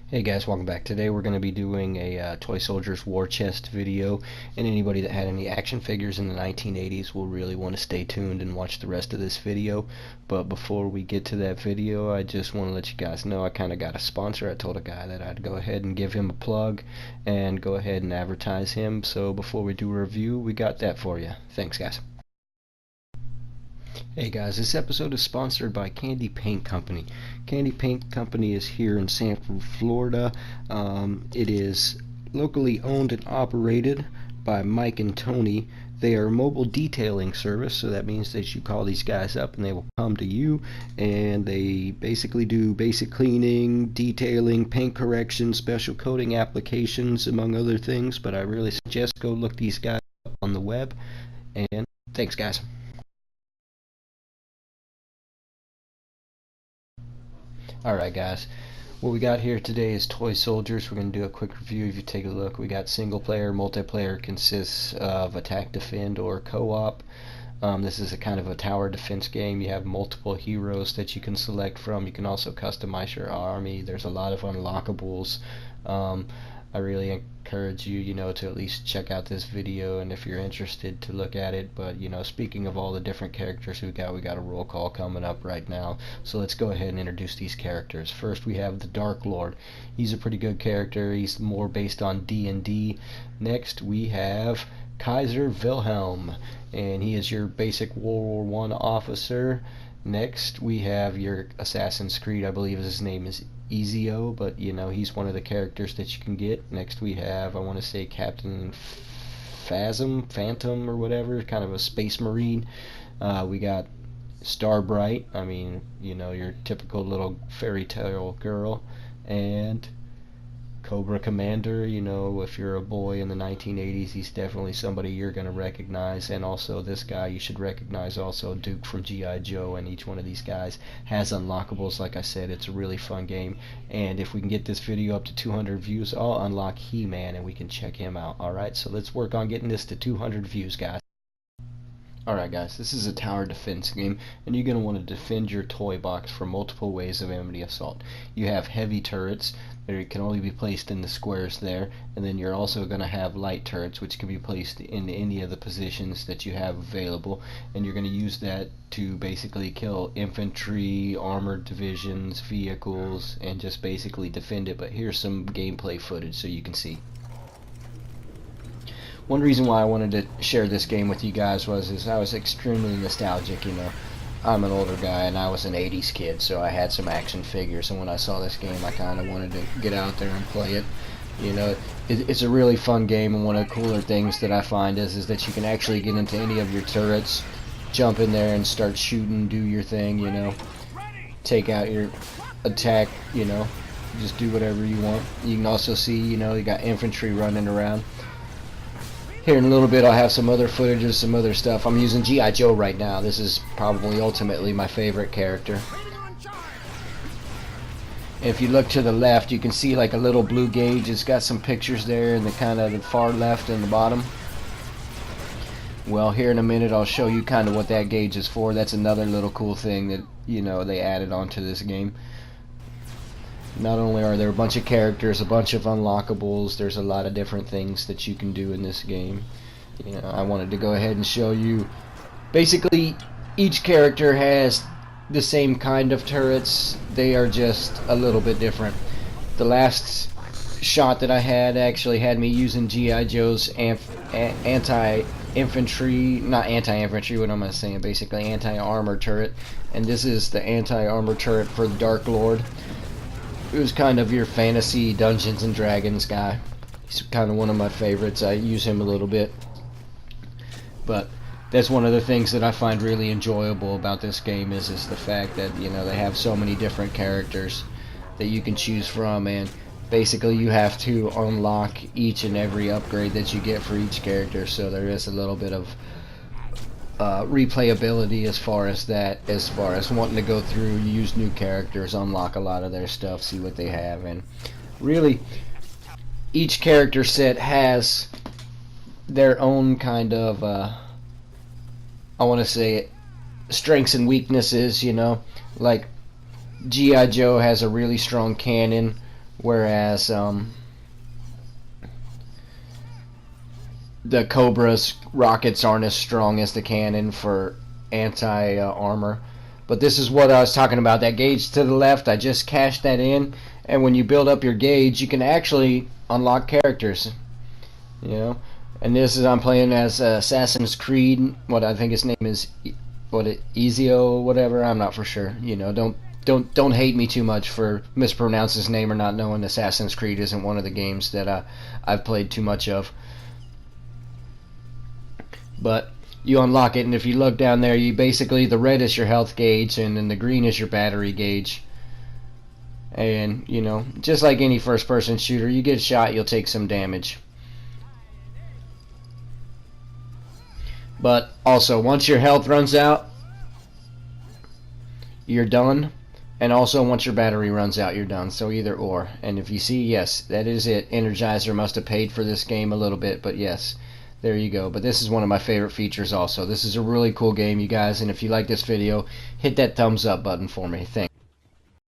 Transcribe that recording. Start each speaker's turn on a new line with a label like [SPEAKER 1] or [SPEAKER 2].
[SPEAKER 1] Hey guys, welcome back. Today we're going to be doing a Toy Soldiers War Chest video, and anybody that had any action figures in the 1980s will really want to stay tuned and watch the rest of this video. But before we get to that video, I just want to let you guys know I kind of got a sponsor. I told a guy that I'd go ahead and give him a plug and go ahead and advertise him. So before we do a review, we got that for you. Thanks guys. Hey guys, this episode is sponsored by Candy Paint Company. Candy Paint Company is here in Sanford, Florida. It is locally owned and operated by Mike and Tony. They are a mobile detailing service, so that means that you call these guys up and they will come to you, and they basically do basic cleaning, detailing, paint correction, special coating applications, among other things. But I really suggest go look these guys up on the web, and thanks guys. Alright guys, what we got here today is Toy Soldiers. We're going to do a quick review. If you take a look, we got single player, multiplayer consists of attack, defend, or co-op. This is a kind of a tower defense game. You have multiple heroes that you can select from. You can also customize your army. There's a lot of unlockables. I really encourage you, to at least check out this video, and if you're interested, to look at it. But speaking of all the different characters we got a roll call coming up right now. So let's go ahead and introduce these characters. First, we have the Dark Lord. He's a pretty good character. He's more based on D&D. Next, we have Kaiser Wilhelm, and he is your basic World War I officer. Next, we have your Assassin's Creed, I believe his name is Ezio, but he's one of the characters that you can get. Next we have, I want to say, Captain Phantom or whatever, kind of a space marine. We got Starbright, your typical little fairy tale girl, and Cobra Commander. If you're a boy in the 1980s, he's definitely somebody you're going to recognize. And also this guy you should recognize also, Duke from G.I. Joe. And each one of these guys has unlockables. Like I said, it's a really fun game, and if we can get this video up to 200 views, I'll unlock He-Man and we can check him out. Alright, so let's work on getting this to 200 views, guys. Alright guys, this is a tower defense game, and you're going to want to defend your toy box from multiple ways of enemy assault. You have heavy turrets that can only be placed in the squares there, and then you're also going to have light turrets which can be placed in any of the positions that you have available, and you're going to use that to basically kill infantry, armored divisions, vehicles, and just basically defend it. But here's some gameplay footage so you can see. One reason why I wanted to share this game with you guys is I was extremely nostalgic. I'm an older guy and I was an 80s kid, so I had some action figures, and when I saw this game I kind of wanted to get out there and play it. It's a really fun game, and one of the cooler things that I find is that you can actually get into any of your turrets, jump in there and start shooting, do your thing, take out your attack, just do whatever you want. You can also see, you got infantry running around. Here in a little bit I'll have some other footage of some other stuff. I'm using G.I. Joe right now. This is probably ultimately my favorite character. And if you look to the left, you can see like a little blue gauge. It's got some pictures there in the kind of the far left and the bottom. Well, here in a minute I'll show you kind of what that gauge is for. That's another little cool thing that they added onto this game. Not only are there a bunch of characters, a bunch of unlockables, there's a lot of different things that you can do in this game. I wanted to go ahead and show you. Basically, each character has the same kind of turrets. They are just a little bit different. The last shot that I had actually had me using G.I. Joe's anti-infantry, not anti-infantry, what am I saying? Basically anti-armor turret. And this is the anti-armor turret for the Dark Lord. It was kind of your fantasy Dungeons and Dragons guy. He's kind of one of my favorites. I use him a little bit. But that's one of the things that I find really enjoyable about this game is the fact that, they have so many different characters that you can choose from, and basically you have to unlock each and every upgrade that you get for each character, so there is a little bit of replayability as far as wanting to go through, use new characters, unlock a lot of their stuff, see what they have. And really each character set has their own kind of I want to say strengths and weaknesses. Like G.I. Joe has a really strong cannon, whereas the Cobra's rockets aren't as strong as the cannon for anti-armor. But this is what I was talking about. That gauge to the left, I just cashed that in. And when you build up your gauge, you can actually unlock characters. You know, and this is I'm playing as Assassin's Creed. What I think his name is, Ezio, whatever. I'm not for sure. You know, don't hate me too much for mispronouncing his name or not knowing Assassin's Creed isn't one of the games that I've played too much of. But you unlock it, and if you look down there, you basically, the red is your health gauge, and then the green is your battery gauge. And you know, just like any first-person shooter, you get shot, you'll take some damage. But also, once your health runs out, you're done. And also, once your battery runs out, you're done. So either or. And if you see, yes, that is it. Energizer must have paid for this game a little bit, but yes, there you go. But this is one of my favorite features also. This is a really cool game, you guys. And if you like this video, hit that thumbs up button for me. Thanks.